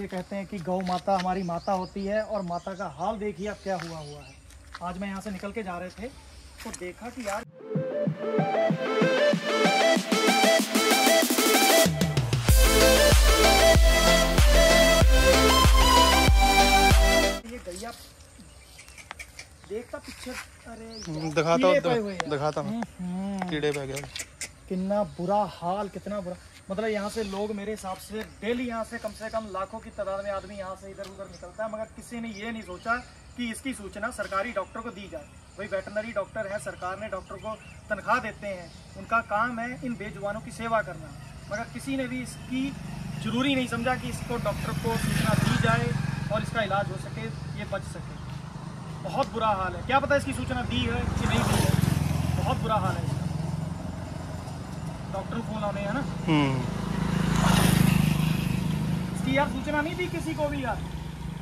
देखिए, कहते हैं कि गौ माता हमारी माता होती है और माता का हाल देखिए अब क्या हुआ है। आज मैं यहाँ से निकल के जा रहे थे तो देखा कि यार ये गैया देखता पीछे, अरे दिखाता कीड़े पे गए। कितना बुरा हाल, कितना बुरा। मतलब यहाँ से लोग मेरे हिसाब से डेली यहाँ से कम लाखों की तादाद में आदमी यहाँ से इधर उधर निकलता है, मगर किसी ने ये नहीं सोचा कि इसकी सूचना सरकारी डॉक्टर को दी जाए। भाई वेटरनरी डॉक्टर है, सरकार ने डॉक्टर को तनख्वाह देते हैं, उनका काम है इन बेजुबानों की सेवा करना, मगर किसी ने भी इसकी जरूरी नहीं समझा कि इसको डॉक्टर को सूचना दी जाए और इसका इलाज हो सके, ये बच सके। बहुत बुरा हाल है, क्या पता इसकी सूचना दी है कि नहीं दी है, बहुत बुरा हाल है इसका। डॉक्टर को फोन आने है ना, इसकी यार सूचना नहीं दी किसी को भी यार।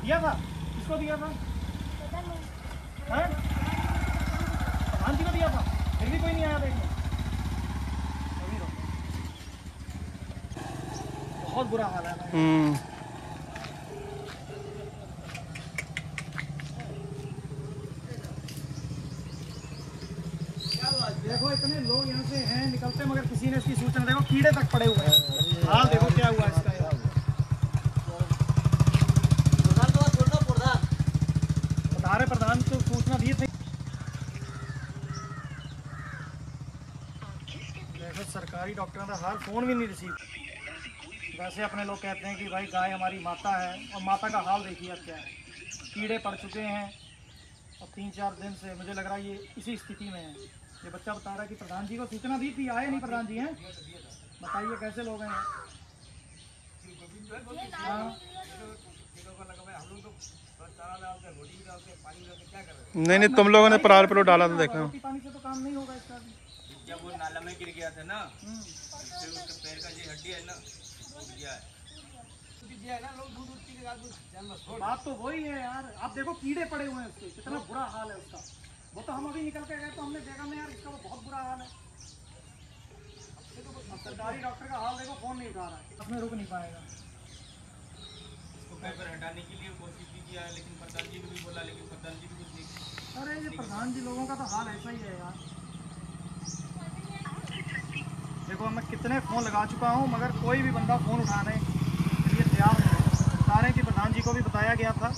दिया था, किसको दिया था? प्रधान जी को दिया था, फिर भी कोई नहीं आया देखने। बहुत बुरा हाल है। देखो इतने लोग यहाँ से हैं निकलते, मगर किसी ने इसकी सूचना, देखो कीड़े तक पड़े हुए हैं। हाल देखो क्या हुआ इसका यार। बता रहे प्रधान को सूचना दी थी। देखो सरकारी डॉक्टरों का हाल, फोन भी नहीं रिसीव। वैसे अपने लोग कहते हैं कि भाई गाय हमारी माता है, और माता का हाल देखिए अब क्या है। कीड़े पड़ चुके हैं और 3-4 दिन से मुझे लग रहा है ये इसी स्थिति में है। ये बच्चा बता रहा है कि प्रधान जी को सूचना दी थी, आए नहीं प्रधान जी हैं। बताइए कैसे लोग हैं। नहीं तुम लोगों ने परार पर डाला था, देखा पानी से तो काम नहीं होगा इसका। जब वो नाला में गिर गया था ना, फिर उसके पैर का जो हड्डी है ना टूट गया है। बात तो वही है यार। आप देखो कीड़े पड़े हुए हैं उसके, कितना बुरा हाल है उसका। वो तो हम अभी निकल के गए तो हमने देखा नहीं यार, इसका बहुत बुरा हाल है। सरकारी डॉक्टर का हाल देखो, फोन नहीं उठा रहा है, उसमें रुक नहीं पाएगा। इसको पैर हटाने के लिए कोशिश भी किया है, लेकिन प्रधान जी को भी बोला, लेकिन प्रधान जी भी कुछ नहीं। अरे ये प्रधान जी लोगों का तो हाल ऐसा ही है यार। देखो मैं कितने फ़ोन लगा चुका हूँ, मगर कोई भी बंदा फ़ोन उठाने के लिए तैयार नहीं है। बता रहे हैं कि प्रधान जी को भी बताया गया था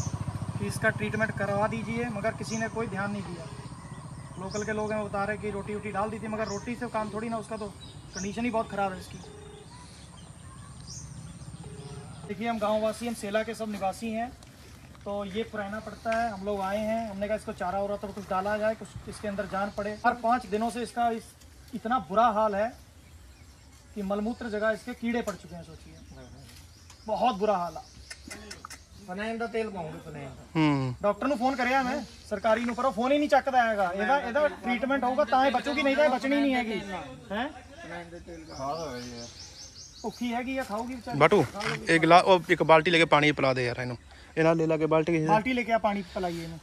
कि इसका ट्रीटमेंट करवा दीजिए, मगर किसी ने कोई ध्यान नहीं दिया। लोकल के लोग हैं, बता रहे कि रोटी वोटी डाल दी थी, मगर रोटी से काम थोड़ी ना, उसका तो कंडीशन ही बहुत ख़राब है इसकी। देखिए हम गाँववासी, हम सेला के सब निवासी हैं, तो ये पुराना पड़ता है। हम लोग आए हैं, हमने कहा इसको चारा वारा तो कुछ डाला जाए, कुछ इसके अंदर जान पड़े। हर 5 दिनों से इसका इतना बुरा हाल है कि मलमूत्र जगह इसके कीड़े पड़ चुके हैं। सोचिए बहुत बुरा हाल है। डॉक्टर ਨੂੰ फोन करिया मैं सरकारी ਨੂੰ, पर वो फोन ही नहीं चकदा हैगा। ਇਹਦਾ ट्रीटमेंट होगा ਤਾਂ ਹੀ बचूगी, नहीं तो बचनी नहीं हैगी है। औखी हैगी या खाओगी बेचारी। बाटू एक गिलास और एक बाल्टी लेके पानी पिला दे यार इन्हों। इन्हें ले लाके बाल्टी लेके आ, पानी पिलाइए इन्हें।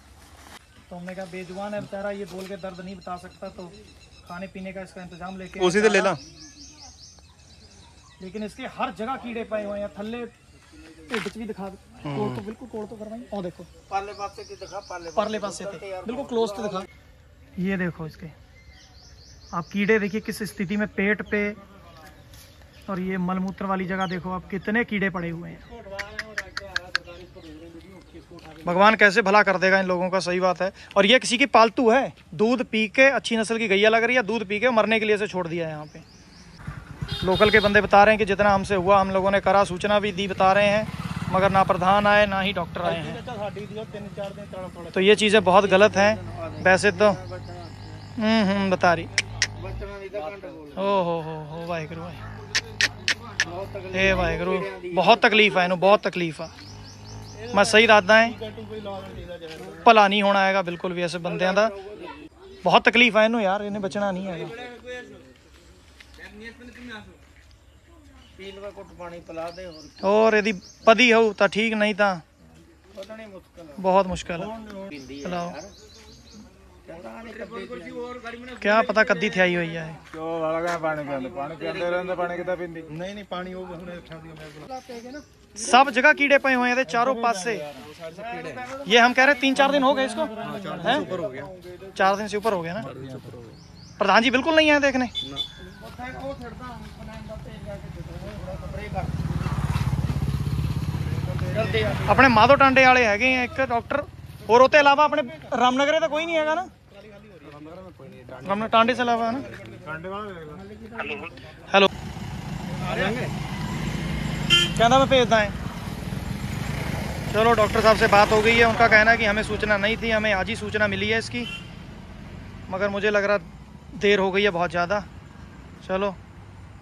तो हमने कहा बेजुबान है बेचारा, ये बोल के दर्द नहीं बता सकता, तो खाने पीने का इसका इंतजाम लेके उसी से ले ला। लेकिन इसके हर जगह कीड़े पाए हुए हैं। थल्ले ढिड भी दिखा, कोल तो बिल्कुल कोल तो करवाई। और देखो परले पासे की दिखा, परले पासे पे बिल्कुल क्लोज तो दिखा। ये देखो इसके आप कीड़े देखिए किस स्थिति में, पेट पे, और ये मलमूत्र वाली जगह देखो आप कितने कीड़े पड़े हुए हैं। भगवान कैसे भला कर देगा इन लोगों का, सही बात है। और ये किसी की पालतू है, दूध पी के, अच्छी नस्ल की गैया लग रही है, दूध पी के मरने के लिए से छोड़ दिया है यहाँ पे। लोकल के बंदे बता रहे हैं कि जितना हमसे हुआ हम लोगों ने करा, सूचना भी दी, बता रहे हैं, मगर ना प्रधान आए ना ही डॉक्टर आए हैं। तो ये चीज़ें बहुत गलत हैं वैसे तो। बता रही हो वाहिगुरू भाई, हे वाहिगुरू, बहुत तकलीफ है इन्हों, बहुत तकलीफ है। मैं सही दादा है, भला नहीं होना है बिल्कुल भी ऐसे बंदियां दा। बहुत तकलीफ है इन्हों यार, इन्हें बचना नहीं है। और यदि पदी हो तो ठीक, नहीं तो बहुत मुश्किल है। क्या पता कद्दी थी आई हुई है। सब जगह कीड़े पए हुए हैं चारों पास से। ये हम कह रहे 3-4 दिन हो गए इसको, हैं? 4 दिन से ऊपर हो गया ना। प्रधान जी बिल्कुल नहीं आए देखने। अपने माधो टांडे वाले है एक डॉक्टर, और उसके अलावा अपने रामनगरे तो कोई नहीं है ना, रामनगर टांडे से अलावा ना। हेलो, कहना मैं भेजदा है। चलो डॉक्टर साहब से बात हो गई है, उनका कहना है कि हमें सूचना नहीं थी, हमें आज ही सूचना मिली है इसकी, मगर मुझे लग रहा देर हो गई है बहुत ज़्यादा। चलो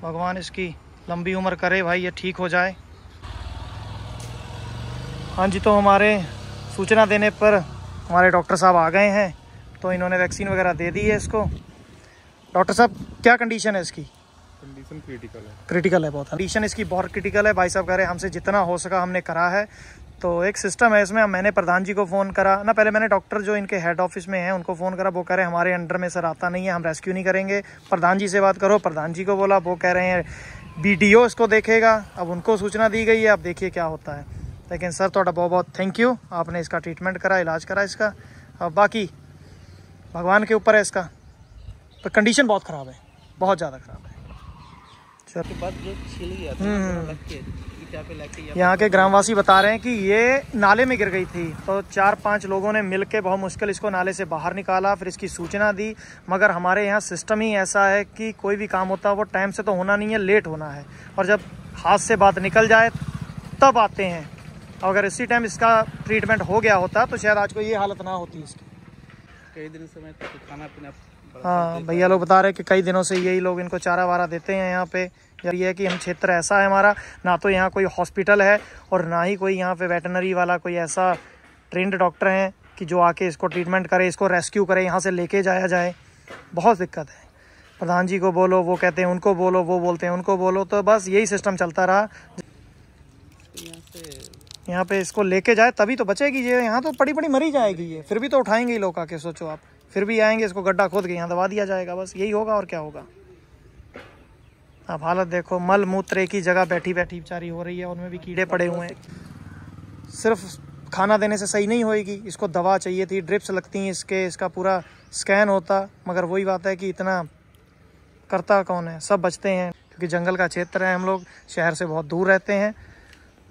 भगवान इसकी लंबी उम्र करे भाई, ये ठीक हो जाए। हाँ जी, तो हमारे सूचना देने पर हमारे डॉक्टर साहब आ गए हैं, तो इन्होंने वैक्सीन वगैरह दे दी है इसको। डॉक्टर साहब क्या कंडीशन है इसकी? कंडीशन क्रिटिकल है बहुत, कंडीशन इसकी बहुत क्रिटिकल है। भाई साहब कह रहे हैं हमसे जितना हो सका हमने करा है। तो एक सिस्टम है इसमें, मैंने प्रधान जी को फ़ोन करा ना, पहले मैंने डॉक्टर जो इनके हेड ऑफिस में हैं उनको फ़ोन करा, वो कह रहे हैं हमारे अंडर में सर आता नहीं है, हम रेस्क्यू नहीं करेंगे। प्रधान जी से बात करो, प्रधान जी को बोला, वो कह रहे हैं BDO इसको देखेगा। अब उनको सूचना दी गई है, अब देखिए क्या होता है। लेकिन सर थोड़ा बहुत बहुत थैंक यू, आपने इसका ट्रीटमेंट करा, इलाज करा इसका। अब बाकी भगवान के ऊपर है इसका, पर कंडीशन बहुत ख़राब है, बहुत ज़्यादा ख़राब है। यहाँ के ग्रामवासी बता रहे हैं कि ये नाले में गिर गई थी, तो 4-5 लोगों ने मिलकर बहुत मुश्किल इसको नाले से बाहर निकाला, फिर इसकी सूचना दी। मगर हमारे यहाँ सिस्टम ही ऐसा है कि कोई भी काम होता है वो टाइम से तो होना नहीं है, लेट होना है, और जब हाथ से बात निकल जाए तब आते हैं। अगर इसी टाइम इसका ट्रीटमेंट हो गया होता तो शायद आज को ये हालत ना होती इसकी। कई दिन से मैं तो खाना पीना। हाँ, भैया लोग बता रहे हैं कि कई दिनों से यही लोग इनको चारा वारा देते हैं यहाँ पे। ये है कि हम क्षेत्र ऐसा है हमारा, ना तो यहाँ कोई हॉस्पिटल है और ना ही कोई यहाँ पे वेटनरी वाला कोई ऐसा ट्रेंड डॉक्टर हैं कि जो आके इसको ट्रीटमेंट करे, इसको रेस्क्यू करे, यहाँ से लेके जाया जाए। बहुत दिक्कत है। प्रधान जी को बोलो, वो कहते हैं उनको बोलो, वो बोलते हैं उनको बोलो, तो बस यही सिस्टम चलता रहा। यहाँ पे इसको लेके जाए तभी तो बचेगी ये, यहाँ तो पड़ी पड़ी मरी जाएगी ये, फिर भी तो उठाएंगे ही लोग आके, सोचो आप, फिर भी आएंगे, इसको गड्ढा खोद के यहाँ दबा दिया जाएगा, बस यही होगा और क्या होगा। आप हालत देखो, मल मूत्र एक ही जगह बैठी बैठी बेचारी हो रही है, उनमें भी कीड़े पड़े हुए हैं। सिर्फ खाना देने से सही नहीं होएगी, इसको दवा चाहिए थी, ड्रिप्स लगती हैं इसका पूरा स्कैन होता, मगर वही बात है कि इतना करता कौन है, सब बचते हैं क्योंकि जंगल का क्षेत्र है, हम लोग शहर से बहुत दूर रहते हैं,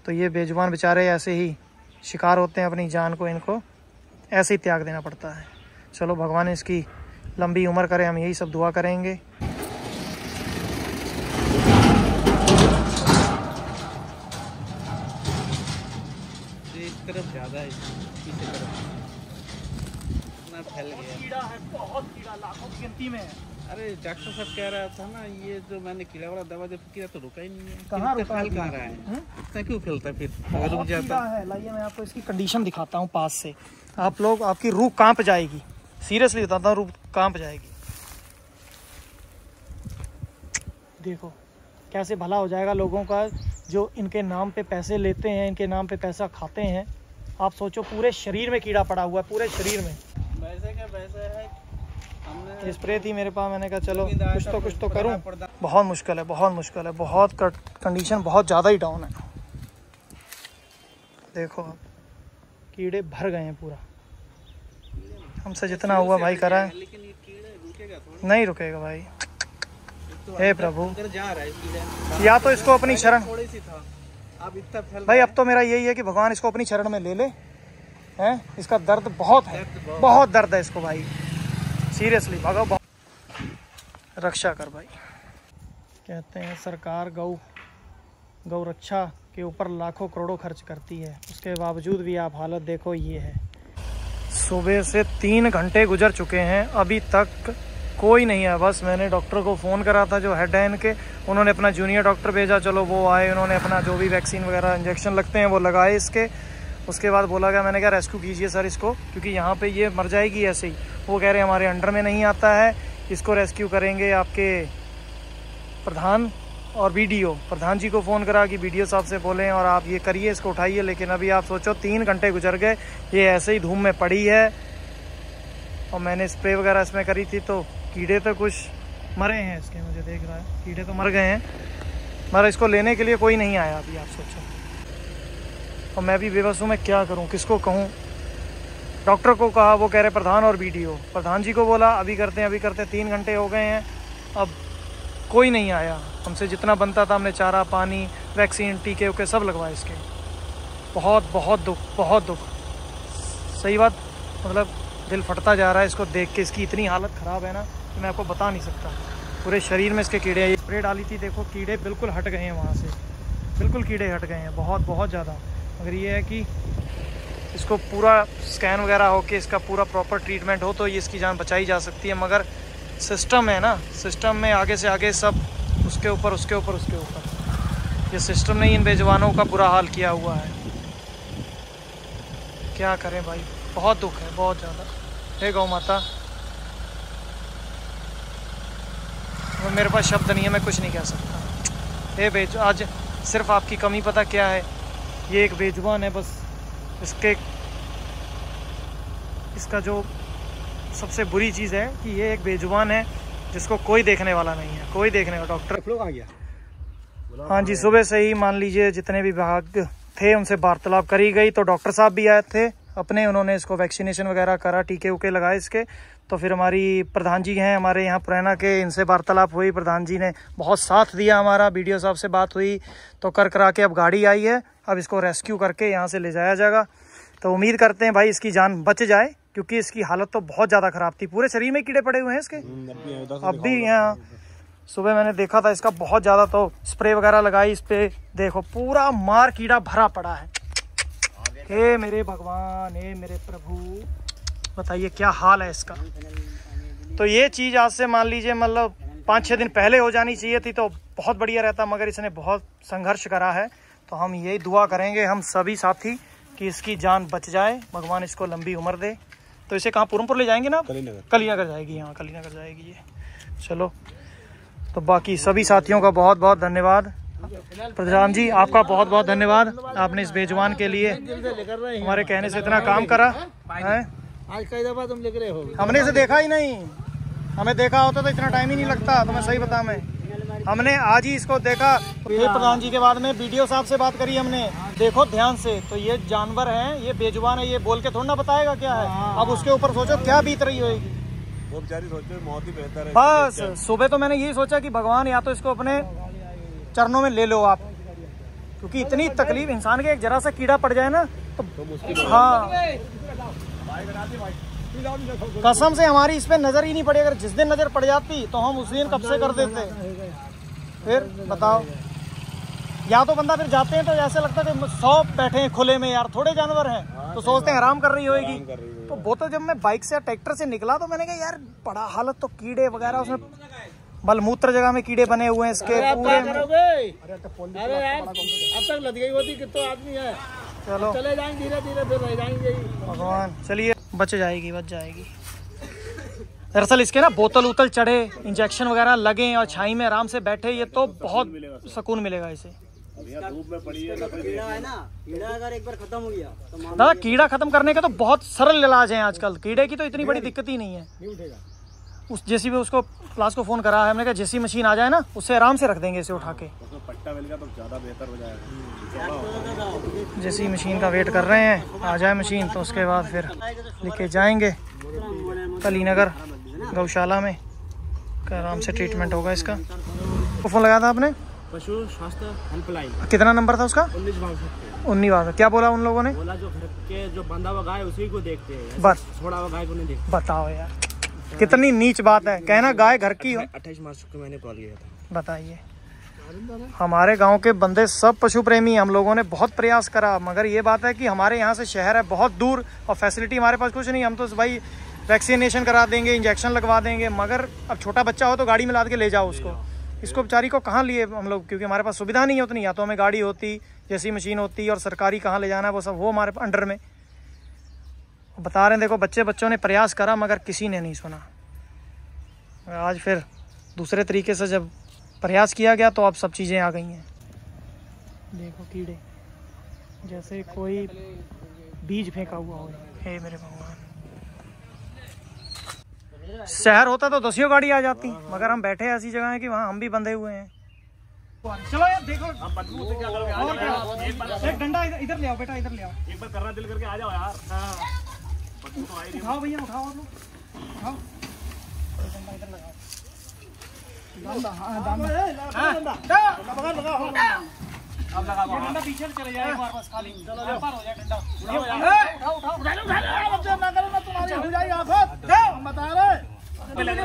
तो ये बेजुबान बेचारे ऐसे ही शिकार होते हैं, अपनी जान को इनको ऐसे ही त्याग देना पड़ता है। चलो भगवान इसकी लंबी उम्र करे, हम यही सब दुआ करेंगे। इस तरफ ज़्यादा है, इसी तरफ इतना फैल गया। कीड़ा है, बहुत कीड़ा, लाखों की गिनती में है। अरे डॉक्टर साहब कह रहा था ना, ये जो मैंने कीड़ा वाला दवा जब किया तो रुका ही नहीं है। कहाँ रुका है? कहाँ रहा है? इतना क्यों फैलता है फिर अगर रुक बहुत जाता? कीड़ा है। लाइए मैं आपको इसकी कंडीशन दिखाता हूँ पास से, आप लोग, आपकी रूह कांप जाएगी, सीरियसली बताता हूँ, रूह कांप जाएगी। देखो कैसे भला हो जाएगा लोगों का, जो इनके नाम पे पैसे लेते हैं, इनके नाम पे पैसा खाते हैं। आप सोचो पूरे शरीर में कीड़ा पड़ा हुआ है, पूरे शरीर में। वैसे क्या वैसे है, हमने स्प्रे थी मेरे पास, मैंने कहा चलो कुछ तो करूं। बहुत मुश्किल है, बहुत मुश्किल है, बहुत कंडीशन बहुत ज़्यादा ही डाउन है। देखो आप, कीड़े भर गए हैं पूरा, हमसे जितना हुआ भाई करा है, लेकिन ये कीड़ा रुकेगा थोड़ा, नहीं रुकेगा भाई। हे प्रभु, अंदर जा रहा है कीड़ा। या तो इसको अपनी शरण, थोड़ी सी था, अब इतना फैल भाई अब तो मेरा यही है कि भगवान इसको अपनी शरण में ले ले, हैं? इसका दर्द बहुत है, बहुत दर्द है इसको भाई, सीरियसली भगवान रक्षा कर भाई। कहते हैं सरकार गौ रक्षा के ऊपर लाखों करोड़ों खर्च करती है, उसके बावजूद भी आप हालत देखो ये है। सुबह से 3 घंटे गुजर चुके हैं, अभी तक कोई नहीं है। बस मैंने डॉक्टर को फ़ोन करा था जो हेड है इनके, उन्होंने अपना जूनियर डॉक्टर भेजा, चलो वो आए, उन्होंने अपना जो भी वैक्सीन वगैरह इंजेक्शन लगते हैं वो लगाए इसके। उसके बाद बोला गया, मैंने कहा रेस्क्यू कीजिए सर इसको, क्योंकि यहाँ पे ये मर जाएगी ऐसे ही। वो कह रहे हैं हमारे अंडर में नहीं आता है, इसको रेस्क्यू करेंगे आपके प्रधान और BDO। प्रधान जी को फ़ोन करा कि BDO साहब से बोलें और आप ये करिए, इसको उठाइए। लेकिन अभी आप सोचो 3 घंटे गुजर गए, ये ऐसे ही धूम में पड़ी है, और मैंने स्प्रे वगैरह इसमें करी थी, तो कीड़े तो कुछ मरे हैं इसके, मुझे देख रहा है कीड़े तो मर गए हैं, मगर इसको लेने के लिए कोई नहीं आया अभी, आप सोचो। और मैं भी बेबस हूँ, मैं क्या करूँ, किसको कहूँ। डॉक्टर को कहा, वो कह रहे प्रधान और बीडीओ। प्रधान जी को बोला अभी करते हैं 3 घंटे हो गए हैं, अब कोई नहीं आया। हमसे जितना बनता था हमने चारा पानी वैक्सीन टीके उके सब लगवाए इसके। बहुत दुख सही बात, मतलब दिल फटता जा रहा है इसको देख के। इसकी इतनी हालत ख़राब है ना कि मैं आपको बता नहीं सकता। पूरे शरीर में इसके कीड़े, ये स्प्रे डाली थी, देखो कीड़े बिल्कुल हट गए हैं वहाँ से, बिल्कुल कीड़े हट गए हैं, बहुत ज़्यादा। मगर ये है कि इसको पूरा स्कैन वगैरह हो के इसका पूरा प्रॉपर ट्रीटमेंट हो तो ये इसकी जान बचाई जा सकती है। मगर सिस्टम है ना, सिस्टम में आगे से आगे सब उसके ऊपर। ये सिस्टम ने इन बेजवानों का बुरा हाल किया हुआ है। क्या करें भाई, बहुत दुख है, बहुत ज़्यादा। हे गौ माता, मेरे पास शब्द नहीं है, मैं कुछ नहीं कह सकता। हे आज सिर्फ आपकी कमी पता क्या है, ये एक बेजुबान है बस। इसका जो सबसे बुरी चीज़ है कि ये एक बेजुबान है जिसको कोई देखने वाला नहीं है, कोई देखने का। डॉक्टर आ गया। हाँ जी, सुबह से ही मान लीजिए जितने भी विभाग थे उनसे वार्तालाप करी गई। तो डॉक्टर साहब भी आए थे अपने, उन्होंने इसको वैक्सीनेशन वगैरह करा, टीके उके लगाए इसके। तो फिर हमारी प्रधान जी हैं हमारे यहाँ पुरैना के, इनसे वार्तालाप हुई। प्रधान जी ने बहुत साथ दिया हमारा, बीडीओ साहब से बात हुई तो करा के अब गाड़ी आई है, अब इसको रेस्क्यू करके यहाँ से ले जाया जाएगा। तो उम्मीद करते हैं भाई इसकी जान बच जाए, क्योंकि इसकी हालत तो बहुत ज़्यादा ख़राब थी। पूरे शरीर में कीड़े पड़े हुए हैं इसके। अब भी यहाँ सुबह मैंने देखा था इसका बहुत ज़्यादा, तो स्प्रे वगैरह लगाई इस पर, देखो पूरा मार कीड़ा भरा पड़ा है। हे मेरे भगवान, हे मेरे प्रभु, बताइए क्या हाल है इसका। तो ये चीज़ आज से मान लीजिए मतलब 5-6 दिन पहले हो जानी चाहिए थी तो बहुत बढ़िया रहता, मगर इसने बहुत संघर्ष करा है। तो हम यही दुआ करेंगे हम सभी साथी कि इसकी जान बच जाए, भगवान इसको लंबी उम्र दे। तो इसे कहाँ पूरमपुर ले जाएंगे ना, कलीनगर जाएगी, हाँ कलीनगर जाएगी ये। चलो, तो बाकी सभी साथियों का बहुत बहुत धन्यवाद। प्रधान जी आपका बहुत बहुत धन्यवाद, आपने इस बेजुबान के लिए हमारे कहने से इतना काम करा है। आज कई दफा तुम लिख रहे हो, हमने इसे देखा ही नहीं, हमें देखा होता तो इतना टाइम ही नहीं लगता। तो मैं सही बता, हमने आज ही इसको देखा। ये प्रधान जी के बाद में बीडीओ साहब से बात करी हमने, देखो ध्यान से, तो ये जानवर है, ये बेजुबान है, ये बोल के थोड़ा ना बताएगा क्या है। अब उसके ऊपर सोचो क्या बीत रही होगी, वो बेचारी सोचते मौत ही बेहतर है। बस सुबह तो मैंने यही सोचा कि भगवान या तो इसको अपने चरणों में ले लो आप, क्योंकि इतनी तकलीफ इंसान के एक जरा सा कीड़ा पड़ जाए ना तो हाँ, कसम से हमारी इस पे नजर ही नहीं पड़ी। अगर जिस दिन नजर पड़ जाती तो हम उस दिन कब से कर देते। फिर बताओ, या तो बंदा फिर जाते हैं तो ऐसे लगता है कि 100 बैठे हैं खुले में, यार थोड़े जानवर हैं तो सोचते हैं आराम कर रही होगी। तो वो तो जब मैं बाइक से या ट्रैक्टर से निकला तो मैंने कहा यार बड़ा हालत, तो कीड़े वगैरह उसमें मलमूत्र जगह में कीड़े बने हुए हैं इसके पूरे। अरे यार अब तक लग गई होती, कितने आदमी है। चलो चले जाएंगे धीरे धीरे, फिर रह जाएंगे भगवान। चलिए, बच जाएगी। दरअसल इसके ना बोतल उतल चढ़े, इंजेक्शन वगैरह लगे और छाई में आराम से बैठे, ये तो बहुत सुकून मिलेगा इसे। धूप में पड़ी है ना, कीड़ा अगर एक बार खत्म हो गया तो दादा कीड़ा खत्म करने का तो बहुत सरल इलाज है आजकल, कीड़े की तो इतनी बड़ी दिक्कत ही नहीं है। नहीं उठेगा। उस जेसी भी उसको क्लास को फोन करा है हमने, कहा जेसी मशीन आ जाए ना, उससे आराम से रख देंगे इसे उठा के। उसमें पट्टा मिलेगा तो ज्यादा बेहतर हो जाएगा। जेसी मशीन का वेट कर रहे हैं, आ जाए मशीन तो उसके बाद फिर लेके जाएंगे कलीनगर गौशाला में, आराम से ट्रीटमेंट होगा इसका। फोन लगाया था आपने? पशु स्वास्थ्य हेल्पलाइन। कितना नंबर था उसका? 19 बार। क्या बोला उन लोगों ने? बोला जो घर के जो बंधा हुआ गाय उसी को देखते हैं, बस छोड़ा हुआ गाय को नहीं देखते। बताओ यार कितनी नीच बात है, कहना गाय घर की हो। 28 मार्च को मैंने कॉल किया था। बताइए, हमारे गांव के बंदे सब पशु प्रेमी, हम लोगों ने बहुत प्रयास करा, मगर ये बात है कि हमारे यहाँ से शहर है बहुत दूर और फैसिलिटी हमारे पास कुछ नहीं। हम तो भाई वैक्सीनेशन करा देंगे, इंजेक्शन लगवा देंगे, मगर अब छोटा बच्चा हो तो गाड़ी में लाद के ले जाओ उसको। इसको बेचारी को कहाँ लिए हम लोग, क्योंकि हमारे पास सुविधा नहीं है उतनी, या तो हमें गाड़ी होती, जैसी मशीन होती, और सरकारी कहाँ ले जाना है वो सब वो हमारे अंडर में। बता रहे हैं देखो, बच्चों ने प्रयास करा मगर किसी ने नहीं सुना। आज फिर दूसरे तरीके से जब प्रयास किया गया तो अब सब चीज़ें आ गई हैं। देखो कीड़े जैसे कोई बीज फेंका हुआ हो। हे मेरे भगवान, शहर होता तो 10 गाड़ी आ जाती, मगर हम बैठे ऐसी जगह है कि वहाँ हम भी बंधे हुए हैं। चलो यार देखो, अब बदबू से क्या करोगे? आ और जाओ यार, एक बार क्या, एक डंडा इधर ले आओ बेटा, इधर ले आओ। एक बार करना दिल करके आ जाओ यार। हाँ बदबू तो आ ही रही है। उठाओ भैया, उठाओ और लोग उठाओ, डंडा इधर लगाओ। अब लगा ये डंडा पीछे चले जाए एक बार बस, खाली पार हो जाए डंडा।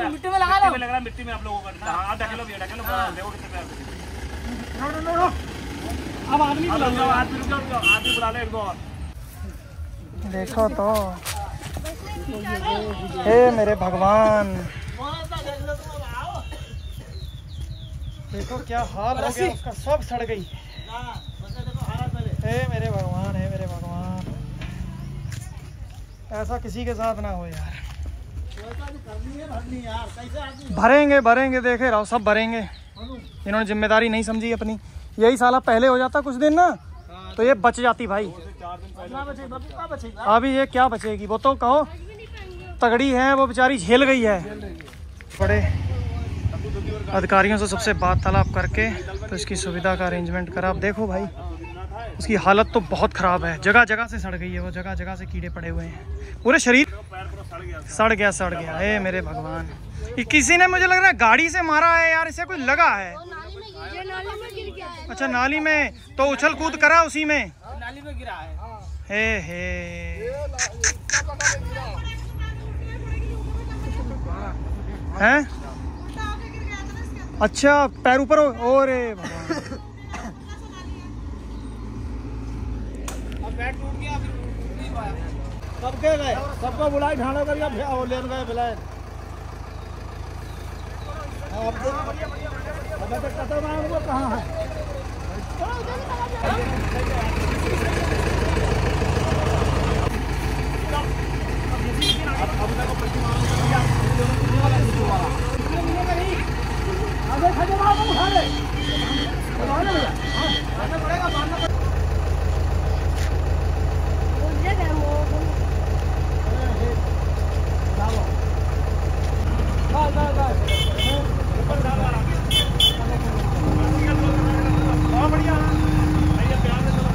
मिट्टी में लगा लो, लग रहा है मिट्टी में आप लोगों का। हाँ ढकेलो भैया, ढकेलो। देखो कितने प्यार से। अब आदमी अब रुक जाओ, आदमी रुक जाओ, आदमी बुला ले एक दो और। देखो तो, हे मेरे भगवान, देखो क्या हाल हो गया उसका, सब सड़ गई। हे मेरे भगवान, हे मेरे भगवान, ऐसा किसी के साथ ना हो यार। भरेंगे भरेंगे, देखे रहो सब भरेंगे। इन्होंने जिम्मेदारी नहीं समझी अपनी। यही साला पहले हो जाता कुछ दिन ना, तो ये बच जाती भाई। अभी ये क्या बचेगी, वो तो कहो तगड़ी है, वो बेचारी झेल गई है। बड़े अधिकारियों से सबसे बात तालाब करके तो इसकी सुविधा का अरेंजमेंट करा। अब देखो भाई, उसकी हालत तो बहुत ख़राब है, जगह जगह से सड़ गई है, वो जगह जगह से कीड़े पड़े हुए हैं, पूरे शरीर सड़ गया। हे मेरे भगवान, ये किसी ने मुझे लग रहा है गाड़ी से मारा है यार, इसे कोई लगा है। अच्छा नाली में, तो उछल कूद करा उसी में, नाली में गिरा है। हे हैं? अच्छा पैर ऊपर हो, ओरे भगवान। अब बैट टूट गया, फिर टूट नहीं पाया। सबके गए, सबको बुलाई ढांडो कर लेन गए बुलाए। कहाँ है?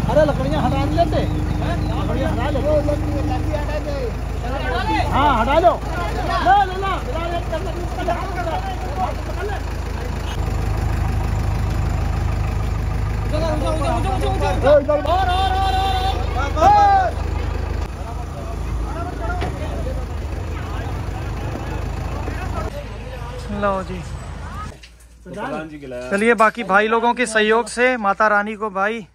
अरे लकड़ियाँ हटा लेते, लकड़ियाँ हटा लो। हाँ हटा लो, लो जी। चलिए, बाकी भाई लोगों के सहयोग से माता रानी को भाई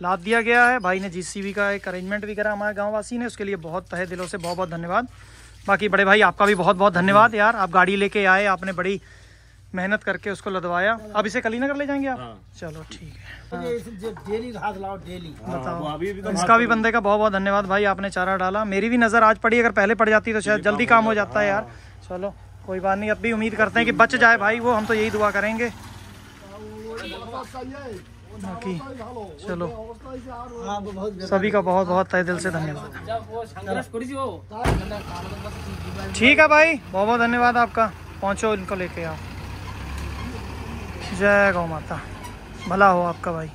लाद दिया गया है। भाई ने जीसीबी का एक अरेंजमेंट भी करा हमारे गांव वासी ने, उसके लिए बहुत तहे दिलों से बहुत बहुत धन्यवाद। बाकी बड़े भाई आपका भी बहुत बहुत धन्यवाद यार, आप गाड़ी लेके आए, आपने बड़ी मेहनत करके उसको लदवाया। अब इसे कलीनगर ले जाएंगे आप? हाँ। चलो ठीक है। डेली घास लाओ, डेली बताओ, इसका भी बंदे का बहुत बहुत धन्यवाद भाई, आपने चारा डाला। मेरी भी नज़र आज पड़ी, अगर पहले पड़ जाती तो शायद जल्दी काम हो जाता है यार। चलो कोई बात नहीं, अब भी उम्मीद करते हैं कि बच जाए भाई वो, हम तो यही दुआ करेंगे। बाकी चलो, सभी का बहुत बहुत तहे दिल से धन्यवाद। ठीक है भाई, बहुत बहुत धन्यवाद आपका। पहुँचो इनको लेके आओ। जय गौ माता, भला हो आपका भाई।